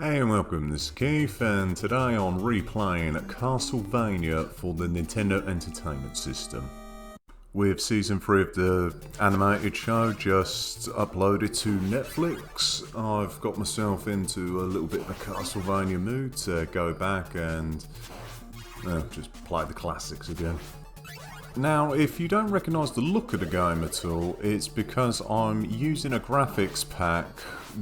Hey and welcome, this is Keef, and today I'm replaying Castlevania for the Nintendo Entertainment System. With Season 3 of the animated show just uploaded to Netflix, I've got myself into a little bit of a Castlevania mood to go back and just play the classics again. Now, if you don't recognise the look of the game at all, it's because I'm using a graphics pack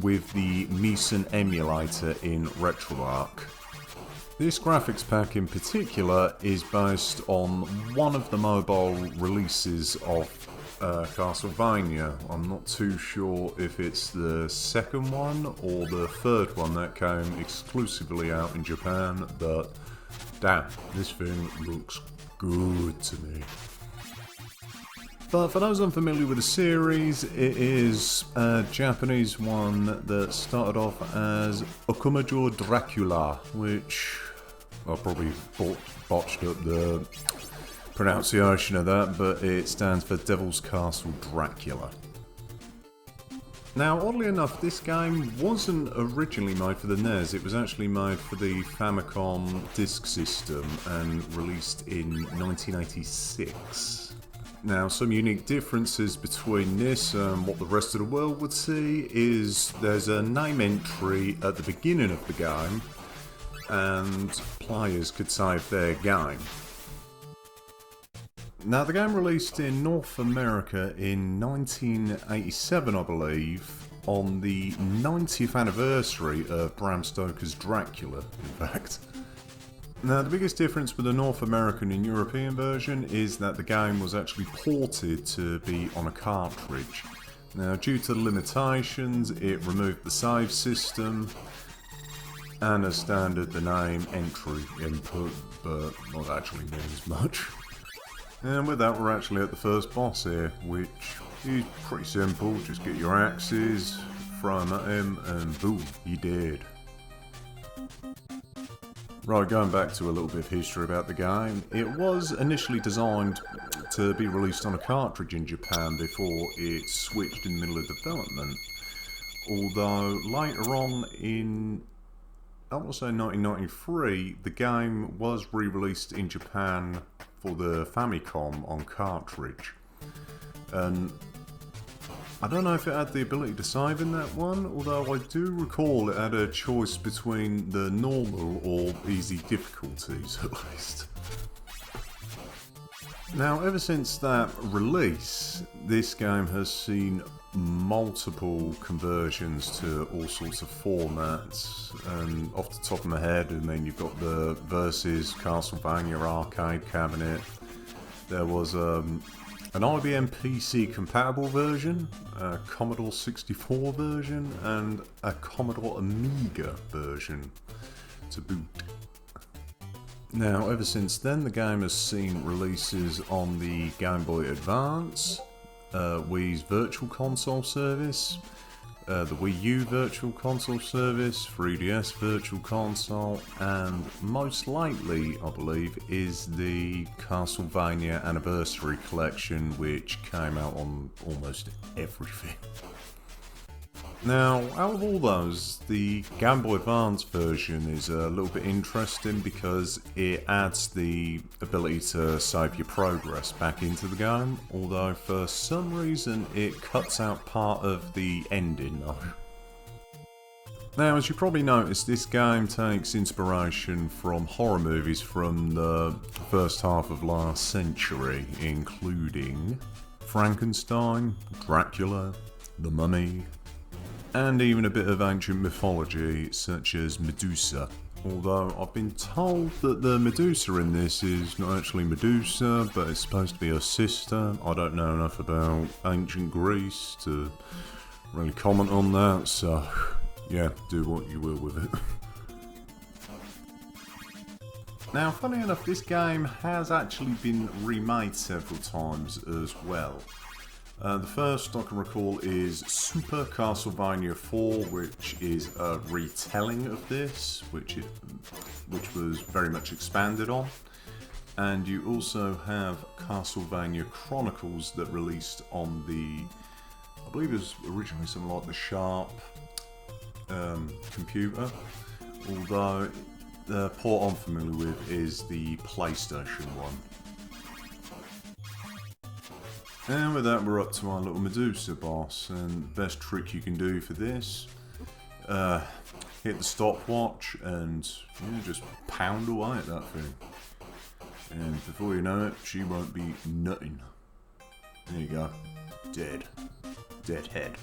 with the MESEN emulator in RetroArch. This graphics pack in particular is based on one of the mobile releases of Castlevania. I'm not too sure if it's the second one or the third one that came exclusively out in Japan, but damn, this thing looks good to me. But for those unfamiliar with the series, it is a Japanese one that started off as Okumajo Dracula, which I probably botched up the pronunciation of that, but it stands for Devil's Castle Dracula. Now, oddly enough, this game wasn't originally made for the NES, it was actually made for the Famicom Disk System and released in 1986. Now, some unique differences between this and what the rest of the world would see is there's a name entry at the beginning of the game, and players could save their game. Now, the game released in North America in 1987, I believe, on the 90th anniversary of Bram Stoker's Dracula, in fact. Now, the biggest difference with the North American and European version is that the game was actually ported to be on a cartridge. Now, due to the limitations, it removed the save system, and as standard, the name entry input, but not actually means much. And with that, we're actually at the first boss here, which is pretty simple. Just get your axes, throw them at him, and boom, you're dead. Right, going back to a little bit of history about the game, it was initially designed to be released on a cartridge in Japan before it switched in the middle of development. Although later on in, I want to say 1993, the game was re-released in Japan for the Famicom on cartridge. And I don't know if it had the ability to save in that one, although I do recall it had a choice between the normal or easy difficulties at least. Now, ever since that release, this game has seen multiple conversions to all sorts of formats, and off the top of my head, I mean, you've got the Versus Castlevania arcade cabinet. There was an IBM PC compatible version, a Commodore 64 version, and a Commodore Amiga version to boot. Now, ever since then, the game has seen releases on the Game Boy Advance, Wii's Virtual Console service, the Wii U Virtual Console service, 3DS Virtual Console, and most lately, I believe, is the Castlevania Anniversary Collection, which came out on almost everything. Now, out of all those, the Game Boy Advance version is a little bit interesting because it adds the ability to save your progress back into the game, although for some reason it cuts out part of the ending though. Now, as you probably noticed, this game takes inspiration from horror movies from the first half of last century, including Frankenstein, Dracula, The Mummy, and even a bit of ancient mythology such as Medusa. Although I've been told that the Medusa in this is not actually Medusa, but it's supposed to be her sister. I don't know enough about ancient Greece to really comment on that, so yeah, do what you will with it. Now, funny enough, this game has actually been remade several times as well. The first I can recall is Super Castlevania 4, which is a retelling of this, which was very much expanded on. And you also have Castlevania Chronicles that released on the, I believe it was originally something like the Sharp computer. although the port I'm familiar with is the PlayStation one. And with that, we're up to our little Medusa boss, and the best trick you can do for this, hit the stopwatch and just pound away at that thing. And before you know it, she won't be nothing. There you go. Dead. Dead head.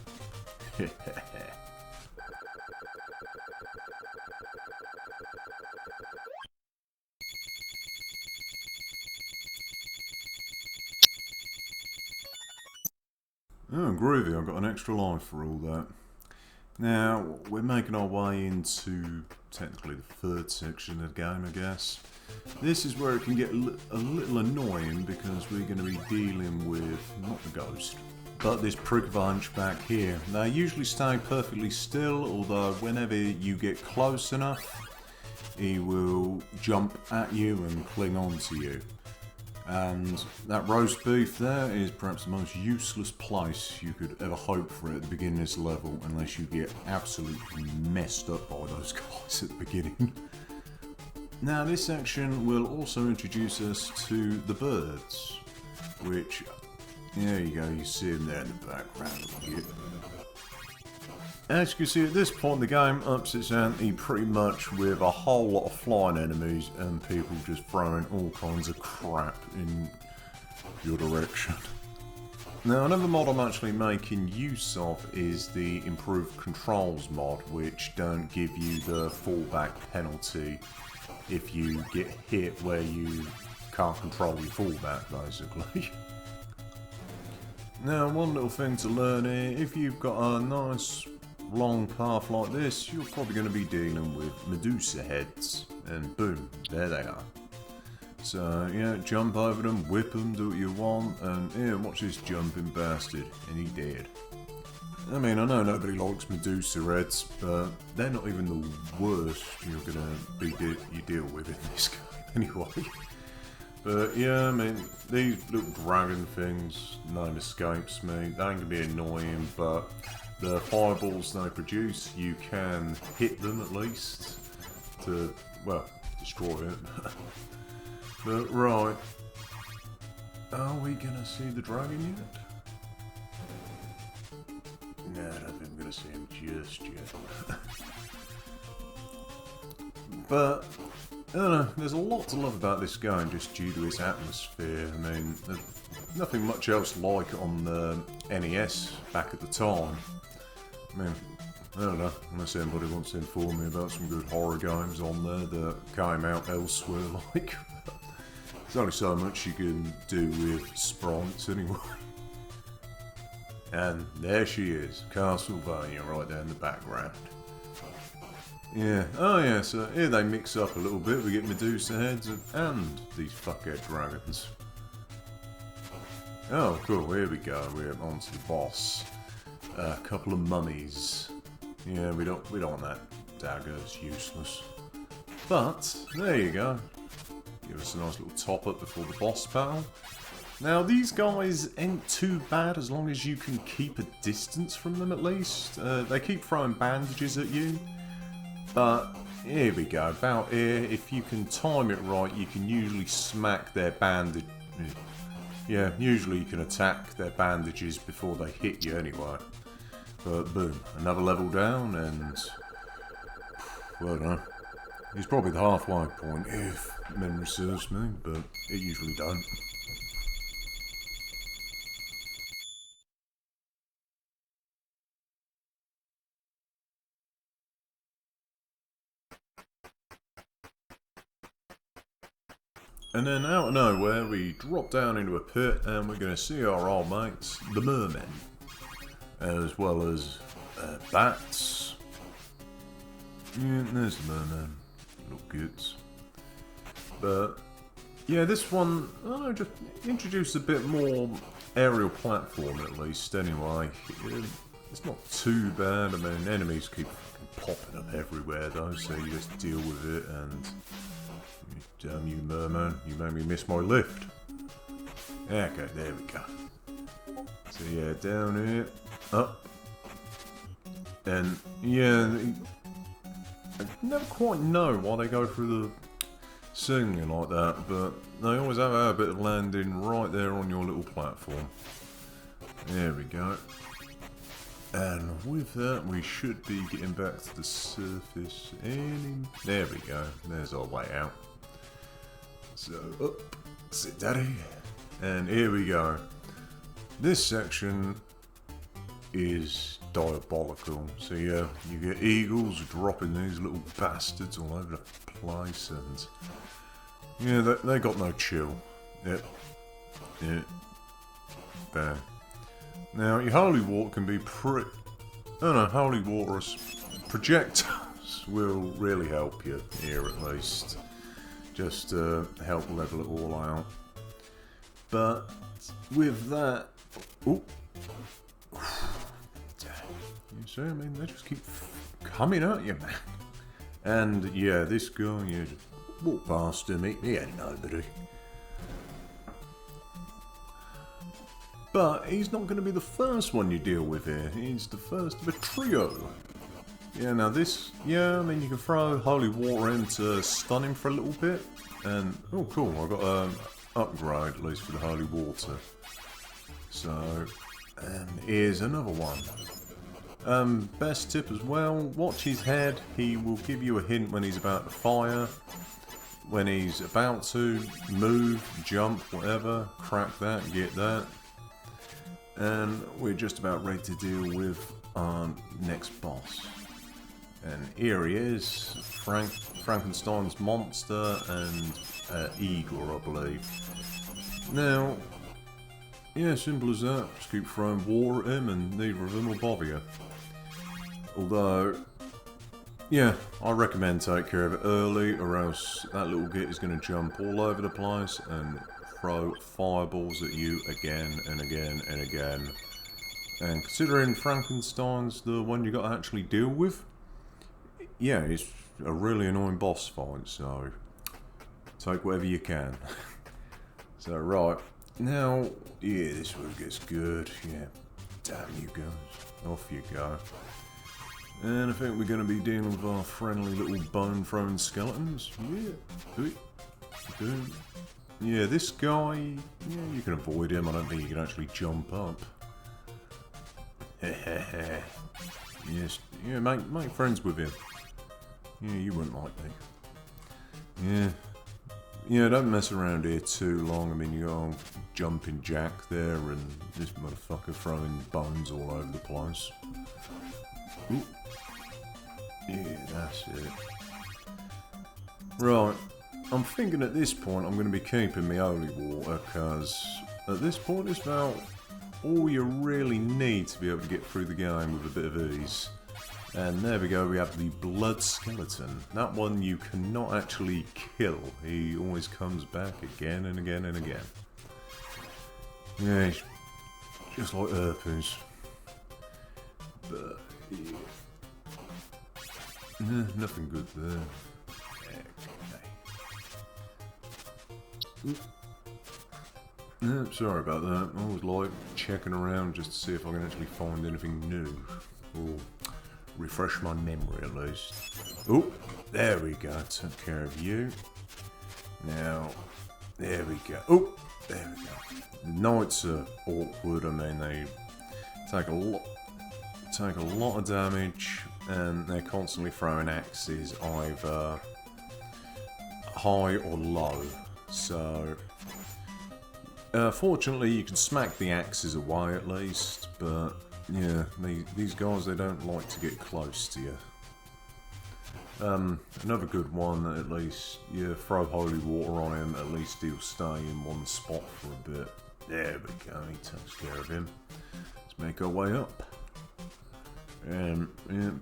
Oh, groovy, I've got an extra life for all that. Now, we're making our way into, technically, the third section of the game, I guess. This is where it can get a little annoying because we're going to be dealing with, not the ghost, but this prig of a hunchback here. They usually stay perfectly still, although whenever you get close enough, he will jump at you and cling on to you. And that roast beef there is perhaps the most useless place you could ever hope for at the beginning of this level, unless you get absolutely messed up by those guys at the beginning. Now this section will also introduce us to the birds, which, there you go, you see them there in the background. As you can see, at this point the game ups its ante pretty much with a whole lot of flying enemies and people just throwing all kinds of crap in your direction. Now another mod I'm actually making use of is the improved controls mod, which don't give you the fallback penalty if you get hit where you can't control your fallback, basically. Now one little thing to learn here, if you've got a nice long path like this, you're probably going to be dealing with Medusa heads, and boom, there they are. So, yeah, jump over them, whip them, do what you want, and yeah, watch this jumping bastard, and he did. I mean, I know nobody likes Medusa heads, but they're not even the worst you're going to be you deal with in this game, anyway. But yeah, I mean, these little dragon things, name escapes me, they can be annoying, but the fireballs they produce, you can hit them at least to, well, destroy it. But right, are we gonna see the dragon yet? No, I don't think we're gonna see him just yet. But I don't know, there's a lot to love about this game just due to its atmosphere. I mean, there's nothing much else like it on the NES back at the time. I mean, I don't know, unless anybody wants to inform me about some good horror games on there that came out elsewhere, like. There's only so much you can do with sprites anyway. And there she is, Castlevania right there in the background. Yeah, oh yeah, so here they mix up a little bit. We get Medusa heads and these fuckhead dragons. Oh cool, here we go, we're on to the boss. A couple of mummies. Yeah, we don't want that dagger, it's useless. But, there you go. Give us a nice little top up before the boss battle. Now these guys ain't too bad as long as you can keep a distance from them at least. They keep throwing bandages at you. But, here we go, about here, if you can time it right, you can usually smack their bandage. Yeah, usually you can attack their bandages before they hit you anyway. But boom, another level down and, well, I don't know. It's probably the halfway point if memory serves me, but it usually don't. And then out of nowhere we drop down into a pit and we're going to see our old mates, the mermen. As well as bats. Yeah, there's the merman. Little goods. But yeah, this one, I don't know, just introduced a bit more aerial platform at least anyway. It's not too bad. I mean, enemies keep popping up everywhere though, so you just deal with it and... Damn you, merman, you made me miss my lift. Okay, there we go. So yeah, down here, up. And yeah, I never quite know why they go through the ceiling like that, but they always have a habit of landing right there on your little platform. There we go. And with that, we should be getting back to the surface. And there we go. There's our way out. So, up, sit daddy. And here we go. This section is diabolical. So yeah, you get eagles dropping these little bastards all over the place, and yeah, they got no chill. Yep. Yeah. Bam. Now, your holy water can be holy water projectiles will really help you here at least. Just help level it all out. But with that... Ooh. You see, I mean, they just keep coming at you, man. And yeah, this guy, you just walk past him, he ain't nobody. But he's not going to be the first one you deal with here. He's the first of a trio. Yeah, now this, yeah, I mean, you can throw holy water in to stun him for a little bit. And, oh cool, I got an upgrade at least for the holy water. So, and here's another one. Best tip as well, watch his head. He will give you a hint when he's about to fire. When he's about to move, jump, whatever, crack that, get that. And we're just about ready to deal with our next boss. And here he is, Frankenstein's monster and eagle, I believe. Now, yeah, simple as that. Just keep throwing water at him and neither of them will bother you. Although, yeah, I recommend take care of it early, or else that little git is going to jump all over the place and throw fireballs at you again and again and again. And considering Frankenstein's the one you got to actually deal with, yeah, it's a really annoying boss fight, so take whatever you can. So right, now, yeah, this one gets good, yeah, damn you guys, off you go. And I think we're going to be dealing with our friendly little bone-throwing skeletons, yeah, yeah, this guy, yeah, you can avoid him. I don't think you can actually jump up. Yes, yeah, make friends with him. Yeah, you wouldn't like me. Yeah, don't mess around here too long. I mean, you got a jumping jack there, and this motherfucker throwing bones all over the place. Ooh. Yeah, that's it. Right. I'm thinking at this point I'm going to be keeping my holy water, because at this point it's about all you really need to be able to get through the game with a bit of ease. And there we go, we have the blood skeleton. That one you cannot actually kill. He always comes back again and again and again. Yeah, just like herpes. But yeah. Nothing good there. Sorry about that. I always like checking around just to see if I can actually find anything new. Or refresh my memory at least. Oh, there we go. Took care of you. Now, there we go. Oh, there we go. The knights are awkward. I mean, they take a lot of damage, and they're constantly throwing axes either high or low. So, fortunately, you can smack the axes away at least, but yeah, these guys, they don't like to get close to you. Another good one, at least, you throw holy water on him, at least he'll stay in one spot for a bit. There we go, he takes care of him. Let's make our way up. Yeah,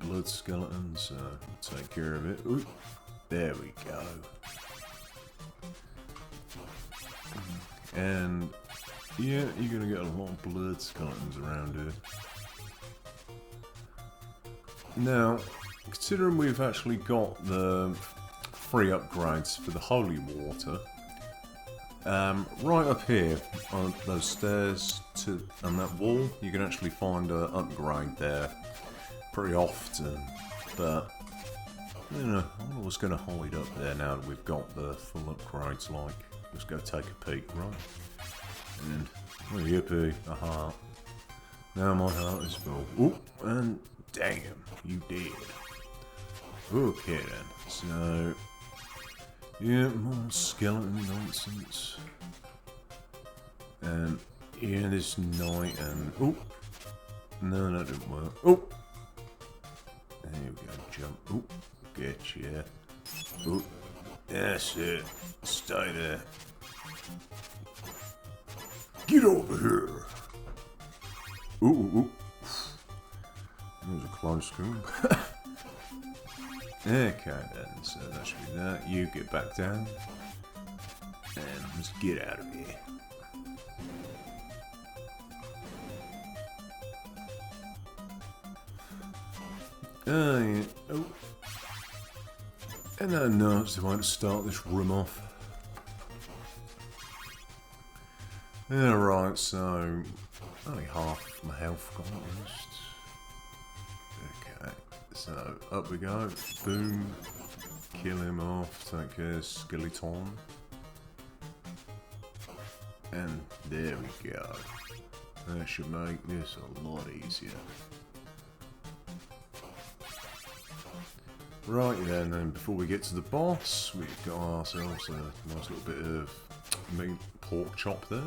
blood skeletons, we'll take care of it. Ooh, there we go. And yeah, you're gonna get a lot of blood skeletons around here. Now, considering we've actually got the free upgrades for the holy water, right up here on those stairs on that wall, you can actually find an upgrade there pretty often. But You know, I wonder what's going to hide up there now that we've got the full upgrades, like. Let's go take a peek, right? And, oh, yippee, a heart. Now my heart is full. Oop, and damn, you did. Okay then, so... yeah, more skeleton nonsense. And, yeah, this night and... oop. No, that didn't work. Oop. There we go, jump. Oop, get you. Oop. That's it. Stay there. Get over here. Ooh, ooh, ooh. That was a close school. Okay then, so that should be that. You get back down. And let's get out of here. Yeah. Oh. And I noticed I want to start this room off. Yeah, right, so only half my health gone at least. Okay, so up we go. Boom. Kill him off. Take care, skeleton. And there we go. That should make this a lot easier. Right then, before we get to the boss, we've got ourselves a nice little bit of meat pork chop there.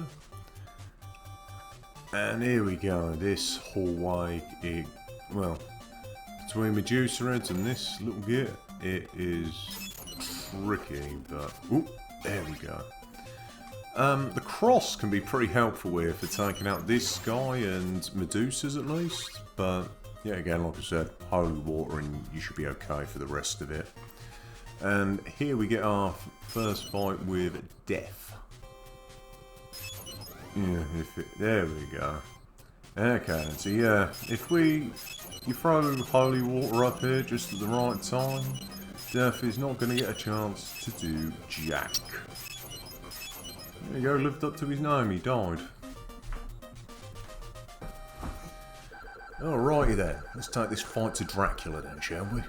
And here we go, this hallway, well, between Medusa heads and this little git, it is tricky, but, oop, there we go. The cross can be pretty helpful here for taking out this guy and Medusas at least, but yeah, again, like I said, holy water and you should be okay for the rest of it. And here we get our first fight with Death. Yeah, there we go. Okay, so yeah, if you throw holy water up here just at the right time, Death is not going to get a chance to do jack. There you go, lived up to his name, he died. Alrighty then, let's take this fight to Dracula then, shall we?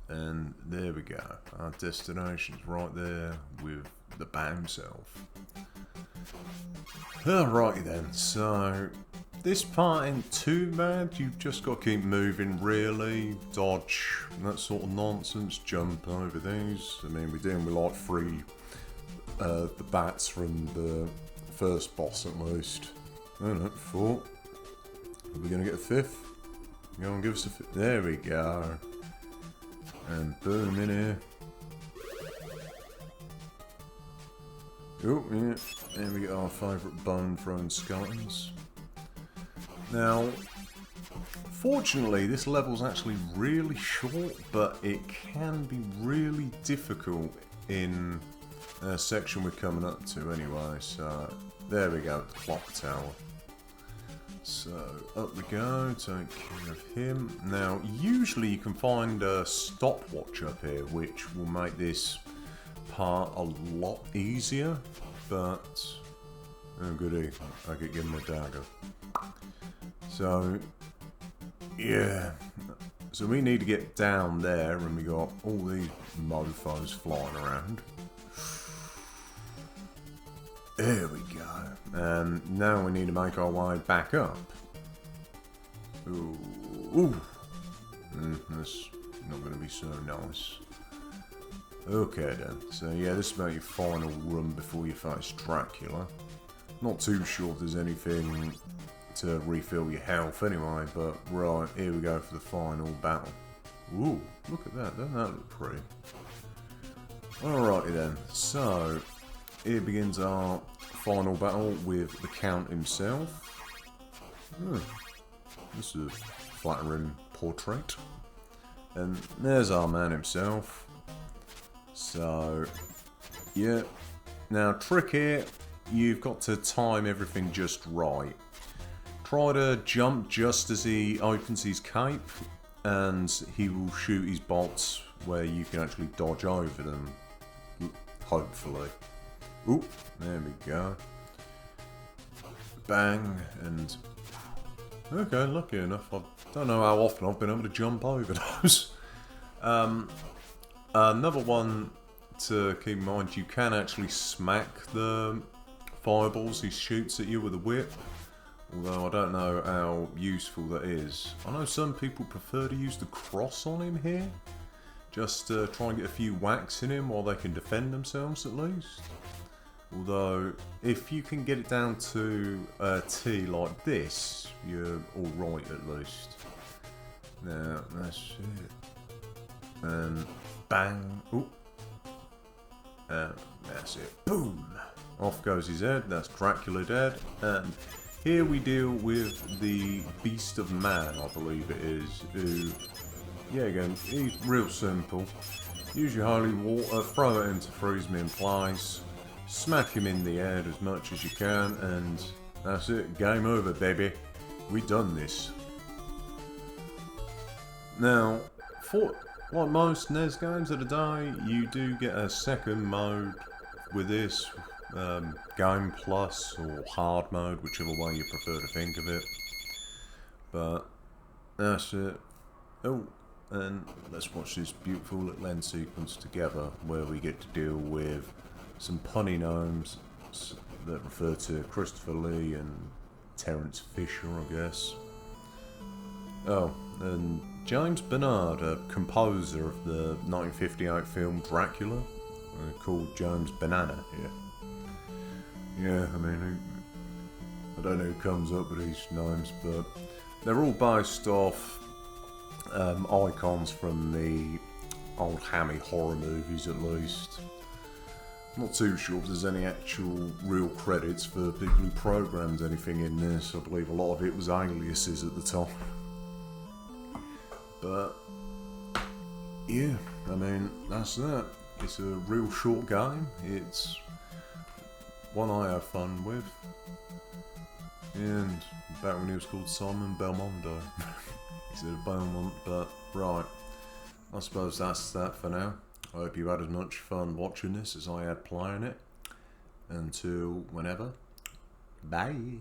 And there we go, our destination's right there with the bat himself. Alrighty then, so this part ain't too bad, you've just got to keep moving really, dodge, that sort of nonsense, jump over these. I mean, we're dealing with like three, the bats from the first boss at least. I don't know, 4. Are we going to get a 5th? Go on, give us a 5th. There we go. And boom, in here. Oh, yeah. And we get our favourite bone-throwing skeletons. Now, fortunately, this level's actually really short, but it can be really difficult in a section we're coming up to anyway. So, there we go, the clock tower. So, up we go, take care of him. Now, usually you can find a stopwatch up here, which will make this part a lot easier, but... oh goody, I could give him a dagger. So, yeah. So we need to get down there, and we got all these mofos flying around. There we go. And now we need to make our way back up. Ooh. Ooh. That's not going to be so nice. Okay then. So yeah, this is about your final run before you face Dracula. Not too sure if there's anything to refill your health anyway, but right, here we go for the final battle. Ooh, look at that. Doesn't that look pretty? Alrighty then. So, here begins our final battle with the Count himself. This is a flattering portrait. And there's our man himself. So, yeah. Now, trick here, you've got to time everything just right. Try to jump just as he opens his cape, and he will shoot his bolts where you can actually dodge over them. Hopefully. Ooh, there we go. Bang, and... Okay, lucky enough. I don't know how often I've been able to jump over those. Another one to keep in mind, you can actually smack the fireballs he shoots at you with a whip. Although I don't know how useful that is. I know some people prefer to use the cross on him here. Just to try and get a few whacks in him while they can defend themselves at least. Although, if you can get it down to a T like this, you're alright at least. Now, that's it. And bang. Ooh. That's it. Boom! Off goes his head. That's Dracula dead. And here we deal with the Beast of Man, I believe it is, who... Yeah, again, he's real simple. Use your holy water, throw it into freeze him in place, smack him in the head as much as you can, and that's it. Game over, baby. We done this. Now, for like most NES games of the day, you do get a second mode with this, Game Plus or Hard Mode, whichever way you prefer to think of it. But that's it. Oh. And let's watch this beautiful little end sequence together where we get to deal with some punny gnomes that refer to Christopher Lee and Terence Fisher, I guess. Oh, and James Bernard, a composer of the 1958 film Dracula, called James Banana here. Yeah, I mean, I don't know who comes up with these names, but they're all based off icons from the old hammy horror movies, at least. I'm not too sure if there's any actual real credits for people who programmed anything in this. I believe a lot of it was aliases at the time. But yeah, I mean, that's that. It's a real short game. It's one I have fun with. And back when he was called Simon Belmondo. Instead of Beaumont, but right. I suppose that's that for now. I hope you had as much fun watching this as I had playing it. Until whenever. Bye.